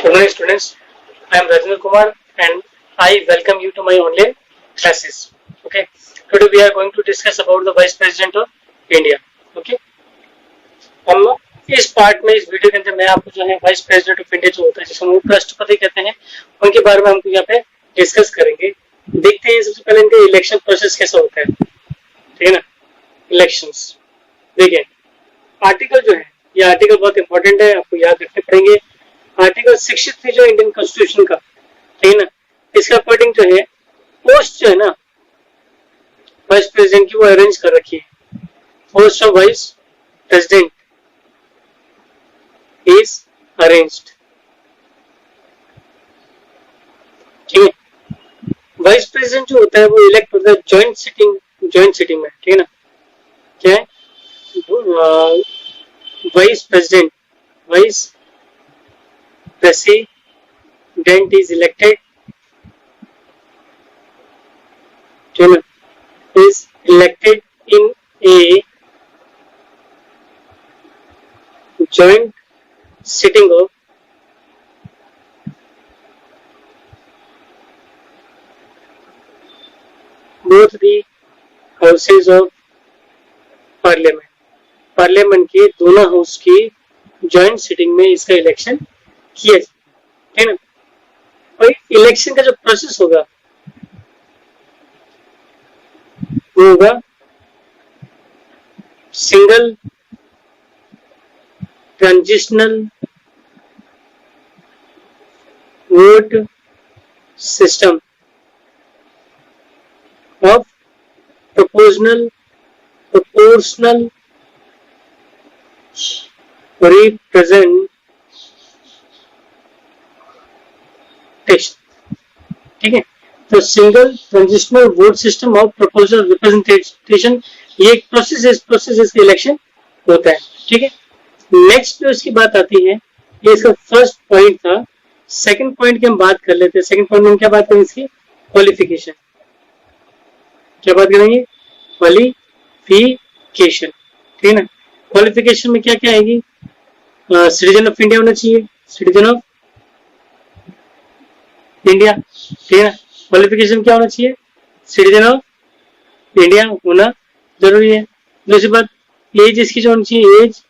Good morning, students. I am Rajendra Kumar and I welcome you to my online classes. Okay. Today we are going to discuss about the Vice President of India. Okay. हम इस part में इस video के अंदर मैं आपको जो है वाइस प्रेसिडेंट ऑफ इंडिया जो होता है जिसको हम राष्ट्रपति कहते हैं उनके बारे में हमको यहाँ पे डिस्कस करेंगे. देखते हैं सबसे पहले इनका इलेक्शन प्रोसेस कैसा होता है. ठीक है ना. इलेक्शंस देखिए आर्टिकल जो है ये आर्टिकल बहुत इंपॉर्टेंट है, आपको याद रखने पड़ेंगे. आर्टिकल 63 जो इंडियन कॉन्स्टिट्यूशन का, ठीक है ना, इसका अकॉर्डिंग जो है पोस्ट जो है ना वाइस प्रेसिडेंट की वो अरेंज कर रखी है. Post of vice president is arranged. ठीक है. वाइस प्रेसिडेंट जो होता है वो इलेक्ट होता है जॉइंट सिटिंग में. ठीक है ना. क्या है vice president is elected, is elected in a joint sitting of both the houses of parliament. Parliament के दोनों हाउस की जॉइंट सिटिंग में इसका इलेक्शन किया जाए. ठीक है ना. और इलेक्शन का जो प्रोसेस होगा वो होगा single transitional vote system of proportional representation. ठीक है. तो single transitional vote system of proportional representation ये एक प्रोसेस है. इस प्रोसेस इसका इलेक्शन होता है. ठीक है. नेक्स्ट जो इसकी बात आती है ये इसका फर्स्ट पॉइंट था. सेकंड पॉइंट की हम बात कर लेते हैं. सेकंड पॉइंट में हम क्या बात करेंगे इसकी क्वालिफिकेशन. क्या बात करेंगे क्वालिफिकेशन. ठीक है ना. क्वालिफिकेशन में क्या क्या आएगी. सिटीजन ऑफ इंडिया होना चाहिए. Citizen of India. ठीक है ना. क्वालिफिकेशन क्या होना चाहिए सिटीजन ऑफ इंडिया होना जरूरी है. दूसरी बात एज इसकी जो होनी चाहिए एज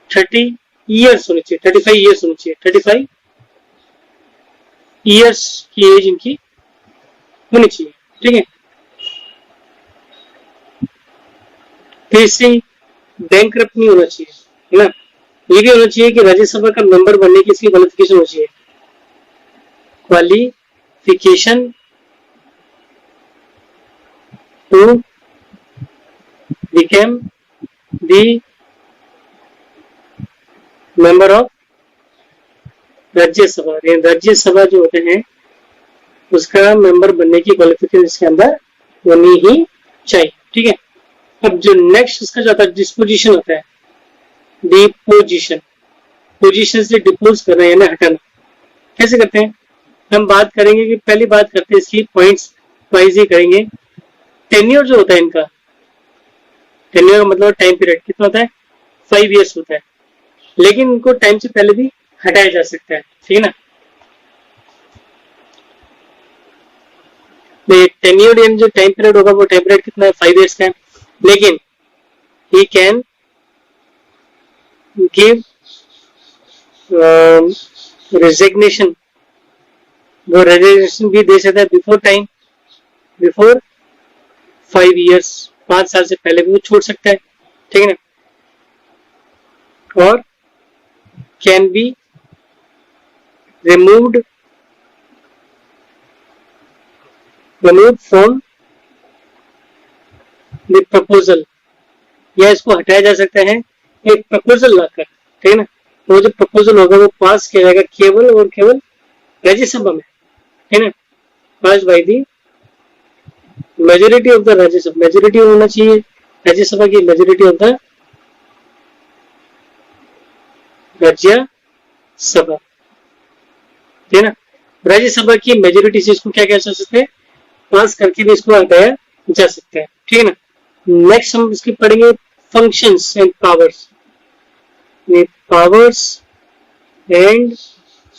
30 ईयर्स होनी चाहिए. 35 ईयर्स होनी चाहिए. 35 ईयर्स की एज इनकी होनी चाहिए. ठीक है. तीसरी बैंकरप्ट नहीं होना चाहिए. है ना. ये भी होना चाहिए कि राज्यसभा का मेंबर बनने की इसकी क्वालिफिकेशन होनी चाहिए. Qualification to become the member of Rajya Sabha. Rajya Sabha जो होते हैं उसका मेंबर बनने की क्वालिफिकेशन इसके अंदर होनी ही चाहिए. ठीक है. अब जो नेक्स्ट इसका जो आता है डिस्पोजिशन होता है. डिपोजिशन पोजीशन से डिपोज करना यानी हटाना. कैसे करते हैं हम बात करेंगे कि पहली बात करते हैं इसकी पॉइंट्स वाइज ही करेंगे. टेन्योर जो होता है इनका, टेन्योर का मतलब टाइम पीरियड कितना होता है 5 इयर्स होता है. लेकिन इनको टाइम से पहले भी हटाया जा सकता है. ठीक है ना. टेन्योर यानी जो टाइम पीरियड होगा वो टाइम पीरियड कितना है 5 इयर्स का है. लेकिन he can give resignation. वो रेजिग्नेशन भी दे सकता है बिफोर टाइम, बिफोर 5 इयर्स 5 साल से पहले भी वो छोड़ सकता है. ठीक है ना. और can be removed from the proposal. या इसको हटाया जा सकता है एक प्रपोजल लाकर. ठीक है ना. वो जो प्रपोजल होगा वो पास किया जाएगा केवल और केवल राज्यसभा में. है ना. Pass by the majority of the Rajya Sabha. Majority होना चाहिए राज्यसभा की, मेजोरिटी ऑफ द राज्यसभा. ठीक है ना. राज्यसभा की मेजोरिटी से इसको क्या कह सकते हैं पास करके भी इसको हटाया जा सकता है. ठीक है ना. नेक्स्ट हम इसकी पढ़ेंगे functions and powers. Powers and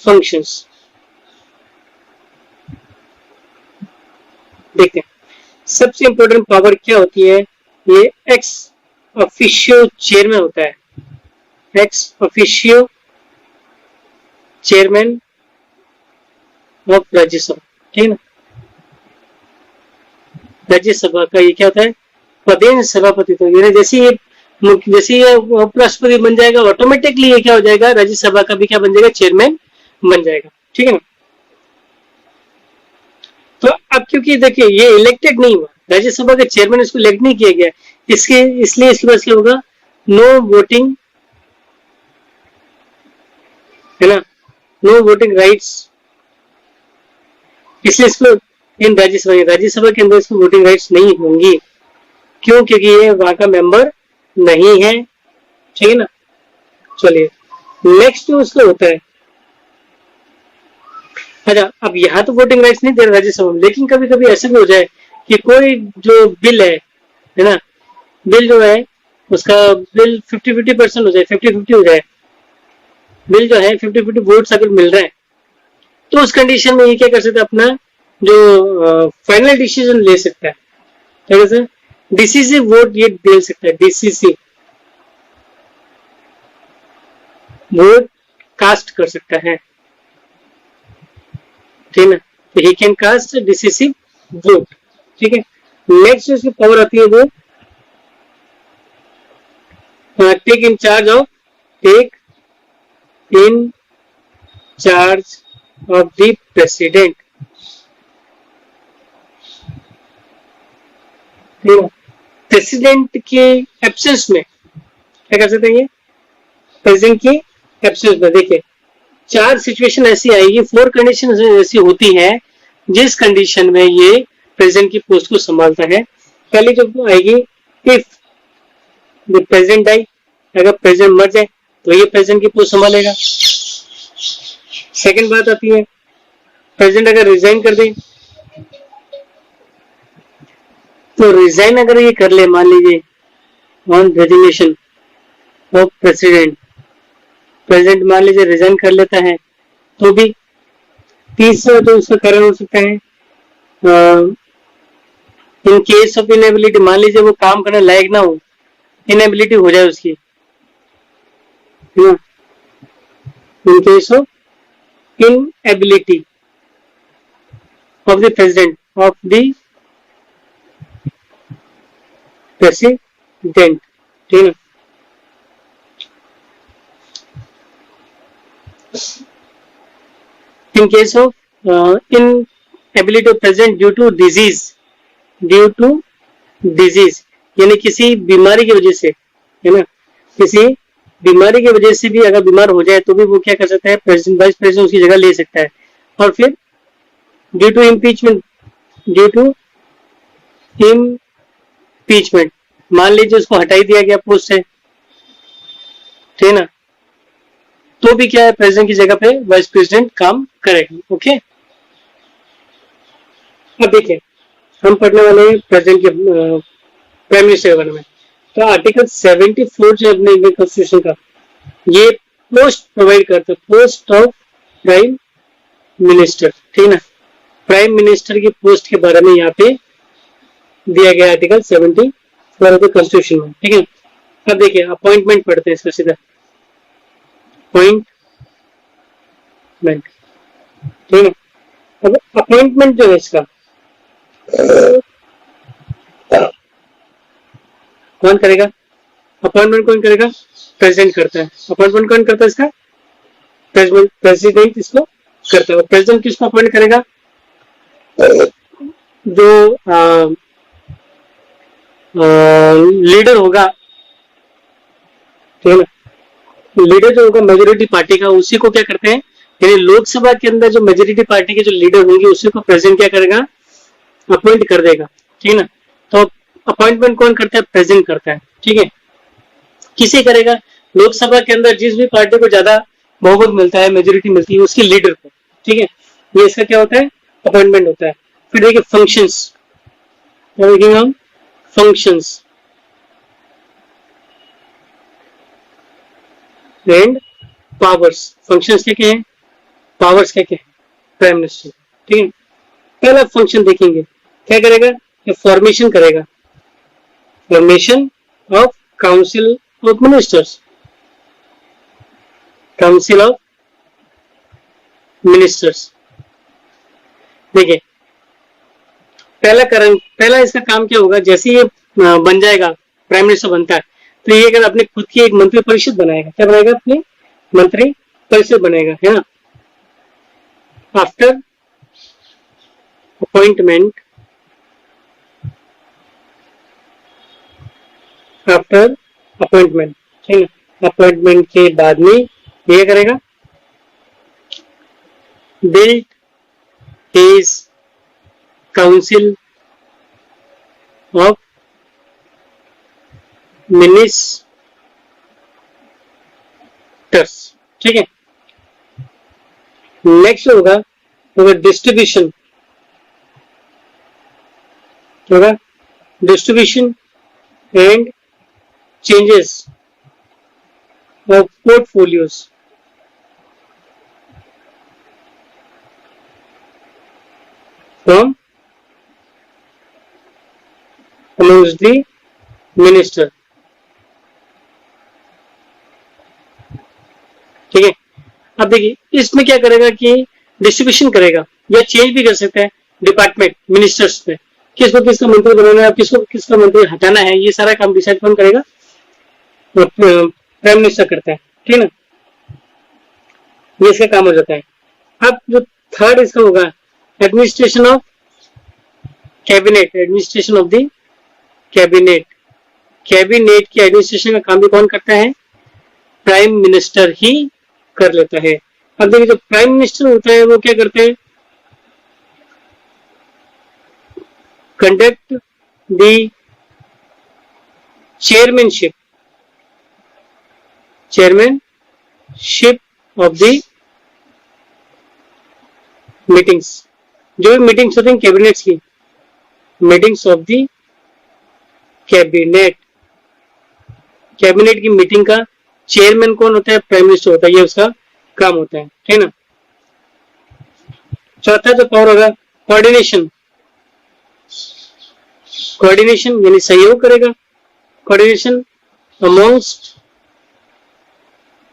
functions. देखते हैं सबसे इंपॉर्टेंट पावर क्या होती है। ये एक्स ऑफिशियो चेयरमैन होता है, ex officio chairman of Rajya Sabha, ठीक है ना। राज्यसभा का ये क्या होता है, पदेन सभापति। तो ये जैसे ये उपराष्ट्रपति बन जाएगा, ऑटोमेटिकली ये क्या हो जाएगा, राज्यसभा का भी क्या बन जाएगा, चेयरमैन बन जाएगा, ठीक है ना। तो अब क्योंकि देखिए ये इलेक्टेड नहीं हुआ, राज्यसभा के चेयरमैन इसको इलेक्ट नहीं किया गया, इसलिए इसके पास क्या होगा, नो वोटिंग, है ना, नो वोटिंग राइट्स। इसलिए इसको इन राज्यसभा के अंदर इसको वोटिंग राइट्स नहीं होंगी। क्यों? क्योंकि ये वहां का मेंबर नहीं है, ठीक है ना। चलिए नेक्स्ट जो उसका होता है, अच्छा अब यहाँ तो वोटिंग राइट्स नहीं दे रहा राज्यसभा में, लेकिन कभी कभी ऐसा भी हो जाए कि कोई जो बिल है ना, बिल जो है उसका बिल 50-50% हो जाए, 50-50 हो जाए, बिल जो है 50-50 वोट्स अगर मिल रहे हैं, तो उस कंडीशन में ये क्या कर सकता है, अपना जो फाइनल डिसीजन ले सकता है, क्या कहते हैं, डिसिसिव वोट ये दे सकता है, डिसिसिव वोट कास्ट कर सकता है, ठीक है। तो he can cast decisive vote, ठीक है। नेक्स्ट जो पावर आती है वो take in charge of the president. President के एब्सेंस में क्या कर सकते हैं, ये प्रेसिडेंट की एब्सेंस में देखिए 4 सिचुएशन ऐसी आएगी, 4 कंडीशन ऐसी होती है जिस कंडीशन में ये प्रेसिडेंट की पोस्ट को संभालता है। पहले जो आएगी, इफ द प्रेसिडेंट डाई, अगर प्रेसिडेंट मर जाए तो ये प्रेसिडेंट की पोस्ट संभालेगा। सेकंड बात आती है, प्रेसिडेंट अगर रिजाइन कर दे, तो रिजाइन अगर ये कर ले, मान लीजिए on resignation of president, president मान लीजिए रिजाइन कर लेता है, तो भी तीसरा जो उसका कारण हो सकता है, इन केस ऑफ इनएबिलिटी, मान लीजिए वो काम करने लायक ना हो, इनएबिलिटी हो जाए उसकी, in case of inability of the president of the president, ठीक है। In case of inability of president due to disease, यानी किसी बीमारी की वजह से, है ना, किसी बीमारी की वजह से भी अगर बीमार हो जाए तो भी वो क्या कर सकता है, प्रेसिडेंट वाइस प्रेसिडेंट उसकी जगह ले सकता है। और फिर ड्यू टू इम्पीचमेंट, मान लीजिए उसको हटाई दिया गया पोस्ट से, ठीक है ना, तो भी क्या है, प्रेसिडेंट की जगह पे वाइस प्रेसिडेंट काम करेगा, ओके। अब देखिए हम पढ़ने वाले हैं प्रेसिडेंट के प्राइम मिनिस्टर के बारे में। तो आर्टिकल 74 जो अपने इंडियन कॉन्स्टिट्यूशन का, ये पोस्ट प्रोवाइड करता है, पोस्ट ऑफ प्राइम मिनिस्टर, ठीक है ना। प्राइम मिनिस्टर की पोस्ट के बारे में यहाँ पे दिया गया आर्टिकल 74 कॉन्स्टिट्यूशन में, ठीक है। अब देखिए अपॉइंटमेंट पढ़ते हैं इसका सीधा, अपॉइंटमेंट, ठीक है। अब अपॉइंटमेंट जो है इसका कौन करेगा, अपॉइंटमेंट कौन करेगा, प्रेसिडेंट करता है। अपॉइंटमेंट कौन करता है इसका, प्रेसिडेंट इसको करता है। प्रेसिडेंट किसको अपॉइंट करेगा, जो लीडर होगा, ठीक है ना, लीडर जो होगा मेजोरिटी पार्टी का, उसी को क्या करते हैं, यानी लोकसभा के अंदर जो मेजोरिटी पार्टी के जो लीडर होंगे उसी को प्रेसिडेंट क्या करेगा, अपॉइंट कर देगा, ठीक है ना। तो अपॉइंटमेंट कौन करता है, प्रेसिडेंट करता है, ठीक है। किसे करेगा, लोकसभा के अंदर जिस भी पार्टी को ज्यादा बहुमत मिलता है, मेजोरिटी मिलती है, उसके लीडर को, ठीक है। ये इसका क्या होता है, अपॉइंटमेंट होता है। फिर देखिए फंक्शंस, क्या देखेंगे हम, फंक्शंस एंड पावर्स। फंक्शंस क्या क्या है, पावर्स क्या क्या है प्राइम मिनिस्टर, ठीक है। पहला फंक्शन देखेंगे क्या करेगा, ये फॉर्मेशन करेगा, formation of council of ministers, council of ministers. देखिए पहला इसका काम क्या होगा, जैसे ये बन जाएगा, प्राइम मिनिस्टर बनता है, तो ये अगर अपने खुद की एक मंत्री परिषद बनाएगा, क्या बनाएगा, अपनी मंत्री परिषद बनाएगा, है ना। आफ्टर अपॉइंटमेंट, ठीक है, अपॉइंटमेंट के बाद में ये करेगा, build his council of ministers, ठीक है। नेक्स्ट होगा डिस्ट्रीब्यूशन, होगा distribution and changes of portfolios, from amongst the minister, ठीक है। अब देखिए इसमें क्या करेगा कि डिस्ट्रीब्यूशन करेगा या चेंज भी कर सकता है डिपार्टमेंट मिनिस्टर्स में, किसको किसका मंत्री बनाना है, किसको किसका मंत्री हटाना है, ये सारा काम डिसाइड कौन करेगा, प्राइम मिनिस्टर करता है, ठीक है ना, ये इसका काम हो जाता है। अब जो थर्ड इसका होगा administration of cabinet, administration of the cabinet, cabinet की एडमिनिस्ट्रेशन का काम भी कौन करता है, प्राइम मिनिस्टर ही कर लेता है। अब देखिए जो प्राइम मिनिस्टर होता है वो क्या करते हैं, conduct the chairmanship of the meetings, जो भी मीटिंग्स होती हैं कैबिनेट्स की, meetings of the cabinet, cabinet की मीटिंग का चेयरमैन कौन होता है, प्राइम मिनिस्टर होता है, ये उसका काम होता है, ठीक है ना। चौथा जो पावर होगा कोऑर्डिनेशन, कोऑर्डिनेशन यानी सहयोग करेगा, coordination amongst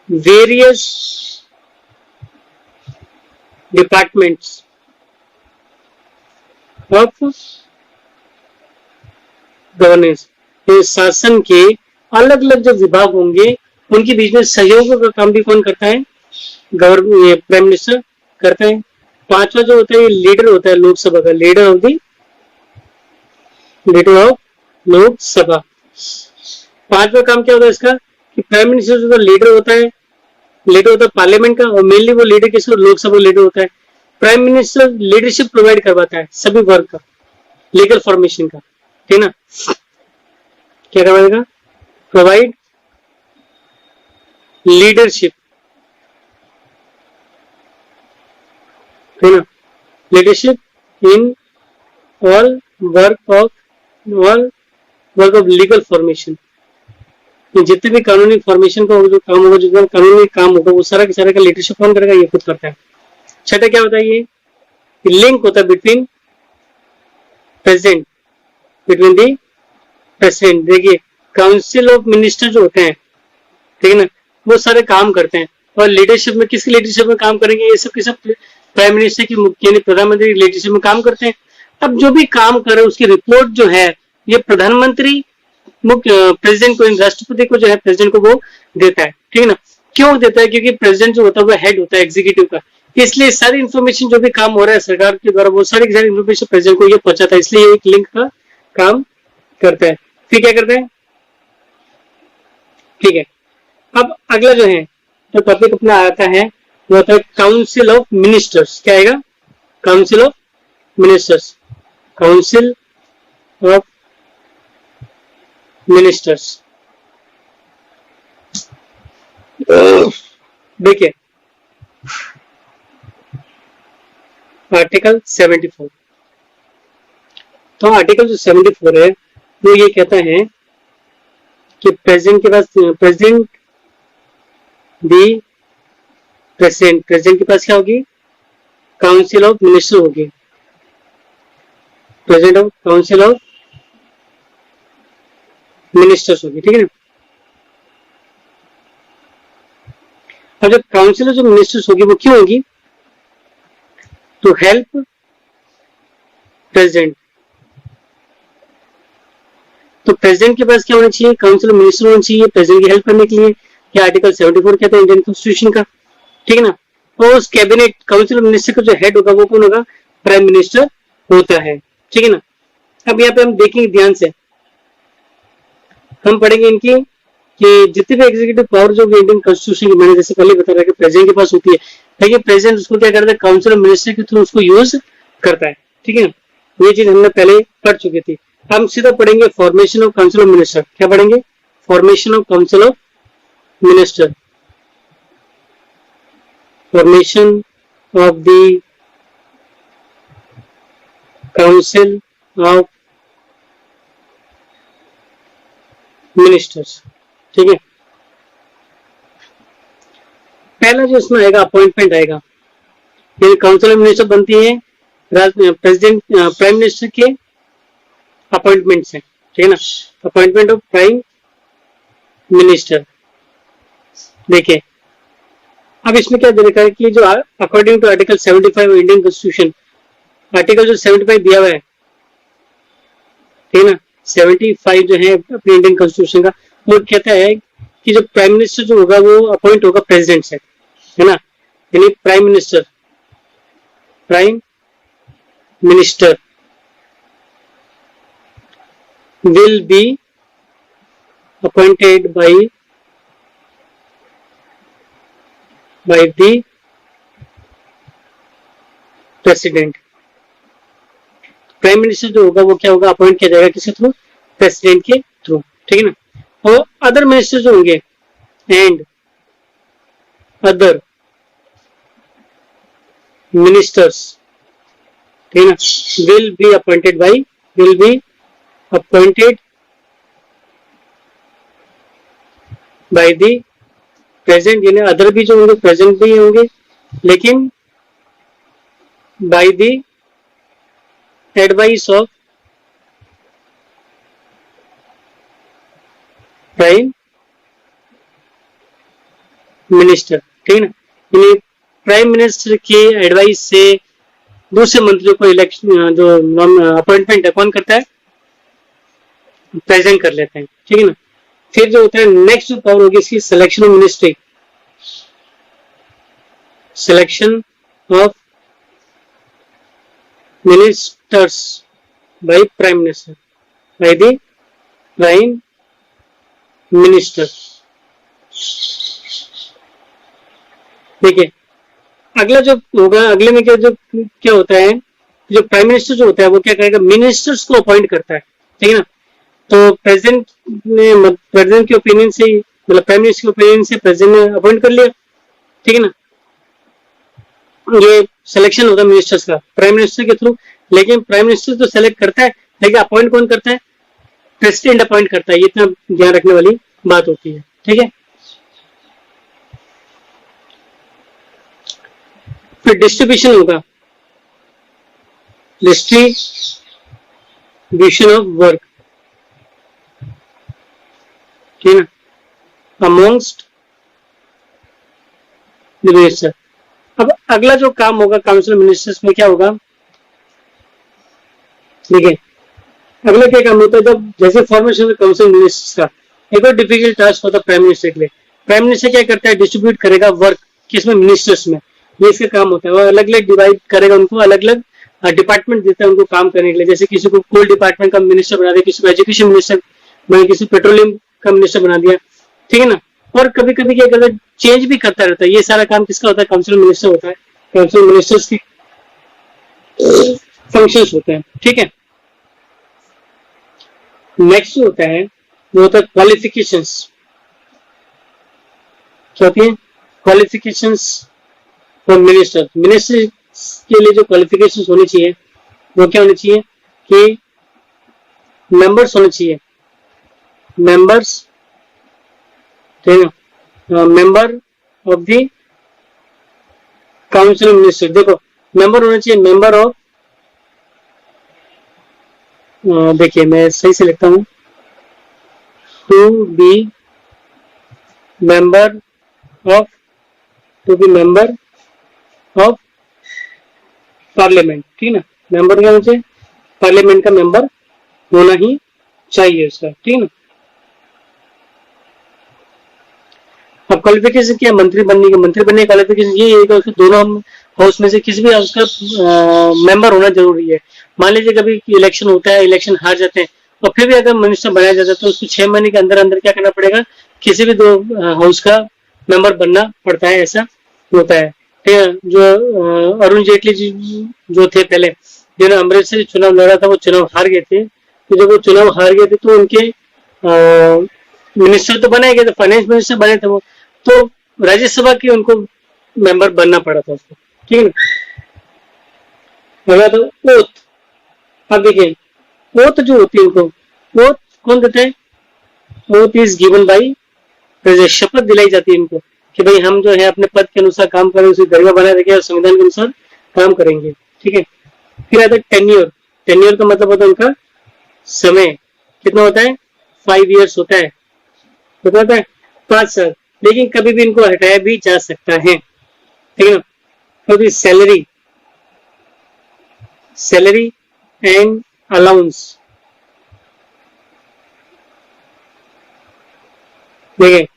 various departments of governance, तो शासन के अलग अलग जो विभाग होंगे उनके बीच में सहयोग का काम भी कौन करता है, गवर्नमेंट प्राइम मिनिस्टर करता है। पांचवा जो होता है ये लीडर होता है लोकसभा का, लीडर ऑफ लोकसभा। पांचवा काम क्या होता है इसका कि प्राइम मिनिस्टर जो लीडर होता है पार्लियामेंट का, और मेनली वो लीडर किसका, लोकसभा लीडर होता है। प्राइम मिनिस्टर लीडरशिप प्रोवाइड करवाता है सभी वर्ग का, लीगल फॉर्मेशन का, ठीक ना, क्या करवाएगा, प्रोवाइड लीडरशिप, है ना, leadership in all work of legal formation, जितने भी कानूनी फॉर्मेशन का जो काम होगा, जितना कानूनी काम होगा वो सारा का लीडरशिप कौन करेगा, ये खुद करता है। छठा क्या होता है, ये लिंक होता है बिटवीन दी प्रेसिडेंट। देखिए काउंसिल ऑफ मिनिस्टर जो होते हैं, ठीक है ना, वो सारे काम करते हैं, और लीडरशिप में किसकी लीडरशिप में काम करेंगे, ये सब के सब प्राइम मिनिस्टर की यानी प्रधानमंत्री की लीडरशिप में काम करते हैं। अब जो भी काम करे उसकी रिपोर्ट जो है ये प्रधानमंत्री मुख्य प्रेसिडेंट को, राष्ट्रपति को जो है प्रेसिडेंट को वो देता है, ठीक है ना। क्यों देता है, क्योंकि प्रेसिडेंट जो होता है वो हेड होता है एग्जीक्यूटिव का, इसलिए सारी इन्फॉर्मेशन जो भी काम हो रहा है सरकार के द्वारा वो सारी इन्फॉर्मेशन प्रेसिडेंट को ये पहुंचाता है, इसलिए एक लिंक का काम करता है। फिर क्या करता है, ठीक है। अब अगला जो है तो टॉपिक अपना आता है वो होता है काउंसिल ऑफ मिनिस्टर्स। क्या आएगा, council of ministers, council of ministers. देखिए आर्टिकल 74, तो आर्टिकल जो 74 है वो ये कहता है कि प्रेसिडेंट के पास प्रेसिडेंट के पास क्या होगी, काउंसिल ऑफ मिनिस्टर होगी, president of council of ministers होगी, ठीक है ना। अब जब काउंसिल ऑफ मिनिस्टर्स होगी वो क्यों होगी, टू हेल्प प्रेसिडेंट। तो प्रेसिडेंट के पास क्या होना चाहिए, काउंसिल ऑफ मिनिस्टर होना चाहिए प्रेसिडेंट की हेल्प करने के लिए, या आर्टिकल 74 कहते हैं इंडियन कॉन्स्टिट्यूशन का, ठीक है ना। और उस कैबिनेट काउंसिल ऑफ मिनिस्टर का जो हेड होगा वो कौन होगा, प्राइम मिनिस्टर होता है, ठीक है ना। अब यहाँ पे हम देखेंगे ध्यान से, हम पढ़ेंगे इनकी कि जितने भी एग्जीक्यूटिव पावर जो इंडियन कॉन्स्टिट्यूशन की, मैंने जैसे पहले बता रहा कि प्रेसिडेंट के पास होती है, लेकिन प्रेसिडेंट उसको क्या करता है, काउंसिल ऑफ मिनिस्टर के थ्रू उसको यूज करता है, ठीक है ना। ये चीज हमने पहले पढ़ चुकी थी। हम सीधा पढ़ेंगे formation of council of minister. क्या पढ़ेंगे, formation of council of minister, formation of the council of ministers, ठीक है। पहला जो इसमें आएगा अपॉइंटमेंट आएगा, ये काउंसिल ऑफ मिनिस्टर बनती है प्रेसिडेंट प्राइम मिनिस्टर के अपॉइंटमेंट से, ठीक है ना। Appointment of prime minister. देखिए अब इसमें क्या दे रखा है कि जो according to article 75 Indian constitution, article जो 75 दिया हुआ है, ठीक है ना, 75 जो है अपने इंडियन कॉन्स्टिट्यूशन का, वो कहता है कि जो प्राइम मिनिस्टर जो होगा वो अपॉइंट होगा प्रेसिडेंट से, है ना। यानी prime minister will be appointed by the president। Prime minister जो होगा वो क्या होगा, अपॉइंट किया जाएगा किसके थ्रू, प्रेसिडेंट के थ्रू, ठीक है ना। और अदर मिनिस्टर जो होंगे एंड अदर मिनिस्टर्स, ठीक है ना, will be appointed by the president. यानी अदर भी जो होंगे प्रेसिडेंट भी होंगे, लेकिन by the advice of prime minister, ठीक है ना। यानी प्राइम मिनिस्टर के एडवाइस से दूसरे मंत्रियों को इलेक्शन जो अपॉइंटमेंट है कौन करता है, प्रेजेंट कर लेते हैं, ठीक है ना। फिर जो होता है नेक्स्ट जो पावर होगी इसकी, selection of ministry, selection of ministers by prime minister, by the prime minister. देखिए अगला जो होगा, अगले में क्या होता है, जो प्राइम मिनिस्टर जो होता है वो क्या करेगा, मिनिस्टर्स को अपॉइंट करता है, ठीक है ना। तो प्रेसिडेंट के ओपिनियन से, मतलब प्राइम मिनिस्टर के ओपिनियन से प्रेसिडेंट ने अपॉइंट कर लिया, ठीक है ना। ये सिलेक्शन होता है मिनिस्टर्स का प्राइम मिनिस्टर के थ्रू, लेकिन प्राइम मिनिस्टर तो सेलेक्ट करता है, लेकिन अपॉइंट कौन करता है, प्रेसिडेंट अपॉइंट करता है। ये इतना ध्यान रखने वाली बात होती है, ठीक है। फिर डिस्ट्रीब्यूशन होगा, डिस्ट्रीब्यूशन ऑफ वर्क, ठीक है ना, अमोंगस्ट द मिनिस्टर। अब अगला जो काम होगा काउंसिल मिनिस्टर्स में क्या होगा, देखिए अगला क्या काम होता है, जब जैसे फॉर्मेशन काउंसिल मिनिस्टर्स का एक और डिफिकल्ट टास्क होता है प्राइम मिनिस्टर के लिए। प्राइम मिनिस्टर क्या करता है, डिस्ट्रीब्यूट करेगा वर्क किसमें, मिनिस्टर्स में। ये इसका काम होता है, वो अलग अलग डिवाइड करेगा, उनको अलग अलग डिपार्टमेंट देता है उनको काम करने के लिए। जैसे किसी को कोल डिपार्टमेंट का मिनिस्टर बना दिया, किसी को एजुकेशन मिनिस्टर बना, किसी पेट्रोलियम का मिनिस्टर बना दिया, ठीक है ना। और कभी कभी क्या करता है, चेंज भी करता रहता है। ये सारा काम किसका होता है, काउंसिल मिनिस्टर होता है, काउंसिल मिनिस्टर्स की फंक्शंस होते हैं, ठीक है। नेक्स्ट जो होता है वो होता है क्वालिफिकेशंस। क्या होती है, क्वालिफिकेशंस फॉर मिनिस्टर। मिनिस्टर के लिए जो क्वालिफिकेशंस होनी चाहिए वो क्या होनी चाहिए कि मेंबर्स होने चाहिए, मेंबर्स, ठीक है, member of the council of minister. देखो मेंबर होना चाहिए मेंबर ऑफ, देखिए मैं सही से लिखता हूँ, to be member of, to be member of parliament, ठीक है ना। मेंबर क्या होना चाहिए, पार्लियामेंट का मेंबर होना ही चाहिए उसका, ठीक है ना। अब क्वालिफिकेशन क्या, मंत्री बनने की, मंत्री बनने की क्वालिफिकेशन ये है कि उसको दोनों हाउस में से किसी भी हाउस का मेंबर होना जरूरी है। मान लीजिए कभी इलेक्शन होता है, इलेक्शन हार जाते हैं और फिर भी अगर मिनिस्टर बनाया जाता है तो उसको 6 महीने के अंदर अंदर क्या करना पड़ेगा, किसी भी दो हाउस का मेंबर बनना पड़ता है, ऐसा होता है, ठीक है। जो अरुण जेटली जी जो थे पहले, जिन्होंने अमृत से चुनाव लड़ा था, वो चुनाव हार गए थे। तो जब वो चुनाव हार गए थे तो उनके मिनिस्टर तो बनाए गए थे, फाइनेंस मिनिस्टर बने थे वो, तो राज्यसभा की उनको मेंबर बनना पड़ा था उसको, ठीक है ना। अगर तो ओथ, अब देखिए ओथ जो होती है उनको, ओथ कौन देता है, oath is given by president, शपथ दिलाई जाती है इनको कि भाई हम जो है अपने पद के अनुसार काम करें, उसी गरिमा बनाए रखें और संविधान के अनुसार काम करेंगे, ठीक है। फिर आता है टेन्योर, टेन्योर का मतलब होता है उनका समय, कितना होता है, 5 years होता है, कितना होता है, 5 साल, लेकिन कभी भी इनको हटाया भी जा सकता है, ठीक है ना। फिर सैलरी, सैलरी एंड अलाउंस, देखिए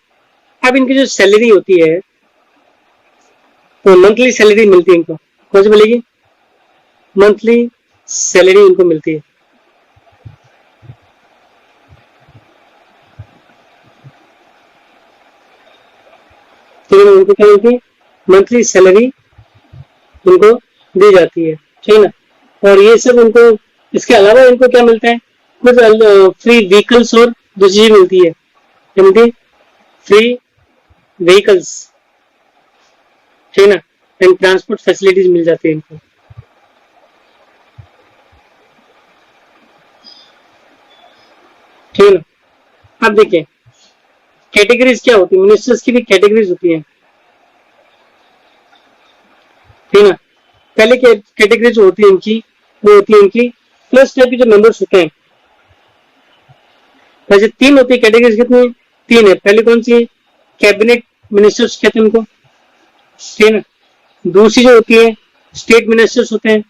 अब इनकी जो सैलरी होती है तो मंथली सैलरी मिलती है इनको, कौन सी मिलेगी, मंथली सैलरी इनको मिलती है, तो उनको क्या मिलती है, मंथली सैलरी उनको दी जाती है, ठीक है ना। और ये सब उनको, इसके अलावा इनको क्या मिलता है, कुछ फ्री व्हीकल्स और दूसरी चीज मिलती है, क्या मिलती है, फ्री व्हीकल्स, ठीक है ना, एंड ट्रांसपोर्ट फैसिलिटीज मिल जाती है इनको, ठीक है ना। अब देखिए कैटेगरीज क्या होती है, मिनिस्टर्स की भी कैटेगरीज होती है, ठीक है ना। पहले कैटेगरी जो होती है इनकी, वो होती है इनकी फर्स्ट टाइप की जो मेंबर्स होते हैं, वैसे 3 होती है कैटेगरीज, कितनी, 3 है। पहले कौन सी है, कैबिनेट मिनिस्टर्स कहते हैं उनको, ठीक है ना। दूसरी जो होती है स्टेट मिनिस्टर्स होते हैं,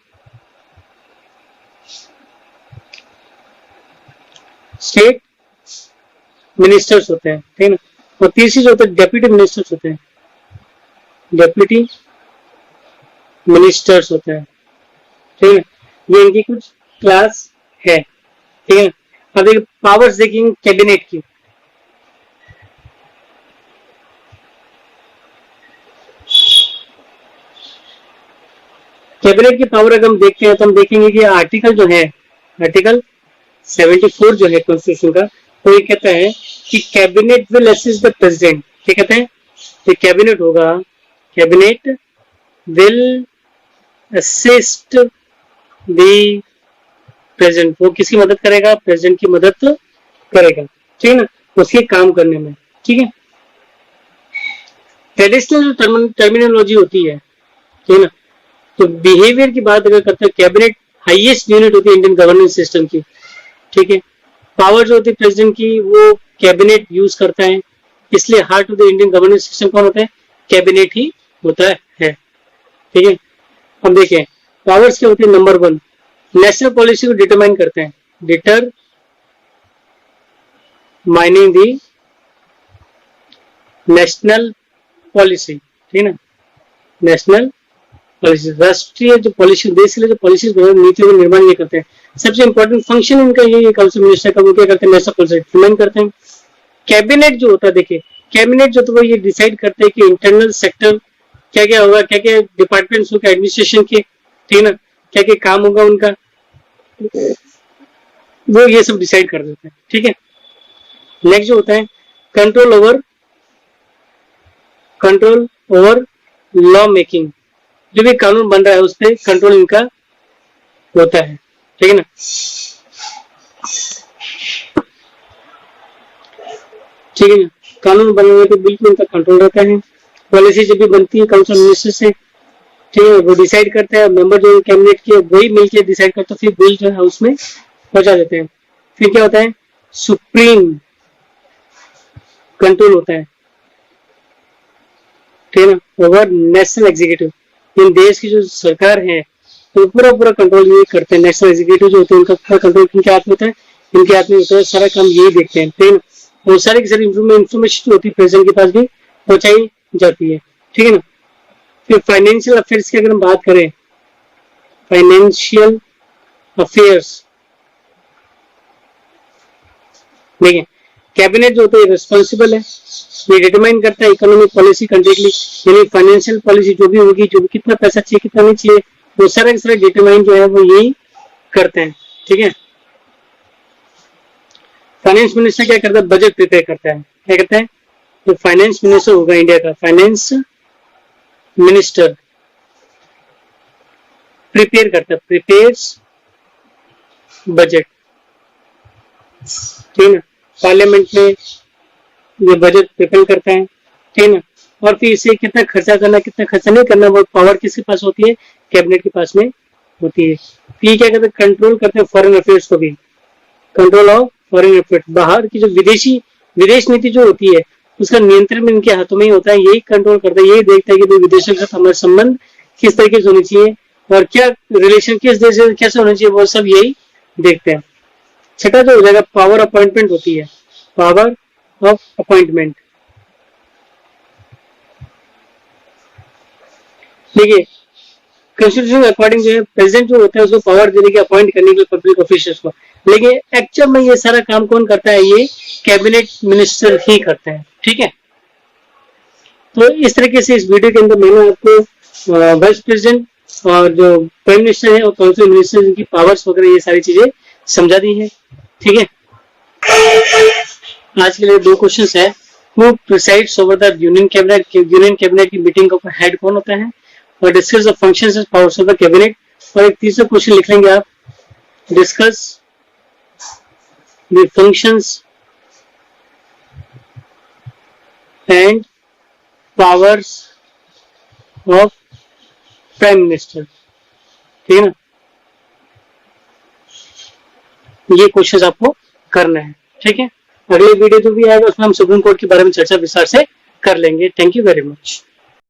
स्टेट मिनिस्टर्स होते हैं, ठीक है ना। और तीसरी जो होते हैं डेप्यूटी मिनिस्टर्स होते हैं, डेप्यूटी मिनिस्टर्स होते हैं, ठीक है ना। ये इनकी कुछ क्लास है, ठीक है ना। अब देखिए पावर्स देखेंगे कैबिनेट की, कैबिनेट की पावर अगर हम देखते हैं तो हम देखेंगे कि आर्टिकल जो है, आर्टिकल 74 जो है कॉन्स्टिट्यूशन का, तो ये कहता है कि cabinet will assist the president, क्या कहते हैं, तो कैबिनेट होगा, cabinet will assist the president, वो किसकी मदद करेगा, प्रेसिडेंट की मदद करेगा, ठीक है ना, उसके काम करने में, ठीक है। ट्रेडिशनल टर्मिनोलॉजी होती है, ठीक है ना। तो बिहेवियर की बात अगर करते हैं, कैबिनेट हाईएस्ट यूनिट होती है इंडियन गवर्नेंस सिस्टम की, ठीक है। पावर जो होती है प्रेसिडेंट की, वो कैबिनेट यूज करता है, इसलिए heart of the Indian governance system कौन होता है, कैबिनेट ही होता है, ठीक है। अब देखिए पावर्स क्या होती है, नंबर 1 नेशनल पॉलिसी को डिटरमाइन करते हैं, डिटर माइनिंग दी नेशनल पॉलिसी, ठीक है ना, नेशनल पॉलिसी, राष्ट्रीय जो पॉलिसी, देश के लिए जो पॉलिसी नीतियों का निर्माण ये करते हैं। सबसे इंपॉर्टेंट फंक्शन इनका ये काउंसिल मिनिस्टर का, वो क्या करते हैं, नेशनल पॉलिसी डिटरमाइन करते हैं। कैबिनेट जो होता है, देखिए कैबिनेट जो तो वो ये डिसाइड करते हैं कि इंटरनल सेक्टर क्या क्या होगा, क्या क्या डिपार्टमेंट्स होगा एडमिनिस्ट्रेशन के, ठीक है ना, क्या क्या काम होगा उनका, वो ये सब डिसाइड कर देते हैं, ठीक है। नेक्स्ट जो होता है कंट्रोल ओवर लॉ मेकिंग, जो भी कानून बन रहा है उस पर कंट्रोल इनका होता है, ठीक है ना। ठीक है ना, कानून बनाने पे बिल्कुल इनका कंट्रोल रहता है, पॉलिसी जब भी बनती है काउंसिल मिनिस्टर से, ठीक है, वो डिसाइड करते हैं, मेंबर जो कैबिनेट के वही मिलके डिसाइड करते हैं, फिर बिल जो हाउस में पहुंचा देते हैं। फिर क्या होता है, सुप्रीम कंट्रोल होता है, ठीक है ना, ओवर नेशनल एग्जीक्यूटिव। इन देश की जो सरकार है तो पूरा पूरा कंट्रोल ये करते हैं। नेशनल एग्जीक्यूटिव जो होते हैं उनका पूरा कंट्रोल किनके हाथ में होता है, इनके हाथ में होता है, सारा काम यही देखते हैं, ठीक है ना। और सारी की सारी इंफॉर्मेशन जो होती है प्रेसिडेंट के पास भी पहुंचाई जाती है, ठीक है ना। फिर फाइनेंशियल अफेयर्स की अगर हम बात करें, फाइनेंशियल अफेयर्स, देखिए कैबिनेट जो होता है रिस्पॉन्सिबल है, ये डिटरमाइन करता है इकोनॉमिक पॉलिसी कंट्री के लिए, यानी फाइनेंशियल पॉलिसी जो भी होगी, जो भी कितना पैसा चाहिए कितना नहीं चाहिए, वो सारा डिटरमाइन जो है वो यही करते हैं, ठीक है। फाइनेंस मिनिस्टर क्या करता है, बजट प्रिपेयर करता है। क्या करता है, तो फाइनेंस मिनिस्टर होगा इंडिया का, फाइनेंस मिनिस्टर प्रिपेयर करता है, प्रिपेयर्स बजट, ठीक है ना। पार्लियामेंट में ये बजट प्रिपेयर करता है, ठीक है ना। और फिर इसे कितना खर्चा करना कितना खर्चा नहीं करना, वो पावर किसके पास होती है, कैबिनेट के पास में होती है। फिर ये क्या करते हैं, कंट्रोल करते हैं फॉरेन अफेयर्स को भी, कंट्रोल ऑफ फॉरेन अफेयर्स, बाहर की जो विदेश नीति जो होती है उसका नियंत्रण इनके हाथों में ही होता है, यही कंट्रोल करता है, यही देखता है कि विदेशों के साथ हमारे संबंध किस तरीके से होने चाहिए और क्या रिलेशन किस देश से कैसे होना चाहिए, वो सब यही देखते हैं। छठा जो हो जाएगा, पावर अपॉइंटमेंट होती है, पावर ऑफ अपॉइंटमेंट। देखिए कॉन्स्टिट्यूशन के अकॉर्डिंग जो है प्रेसिडेंट जो होता है उसको पावर देने की अपॉइंट करने के लिए पब्लिक ऑफिशियल्स को, लेकिन एक्चुअल में ये सारा काम कौन करता है, ये कैबिनेट मिनिस्टर ही करते हैं, ठीक है। तो इस तरीके से इस वीडियो के अंदर मैंने आपको वाइस प्रेसिडेंट और जो प्राइम मिनिस्टर है और काउंसिल मिनिस्टर की पावर्स वगैरह ये सारी चीजें समझा दी है, ठीक है। आज के लिए 2 क्वेश्चन है, who presides over the union cabinet की मीटिंग का हेड कौन होता है, और discuss the functions and powers of the cabinet. और एक तीसरा क्वेश्चन लिख लेंगे आप, discuss the functions and powers of prime minister, ठीक है ना। ये क्वेश्चन आपको करना है, ठीक है। अगले वीडियो जो भी आएगा उसमें हम सुप्रीम कोर्ट के बारे में चर्चा विस्तार से कर लेंगे। Thank you very much.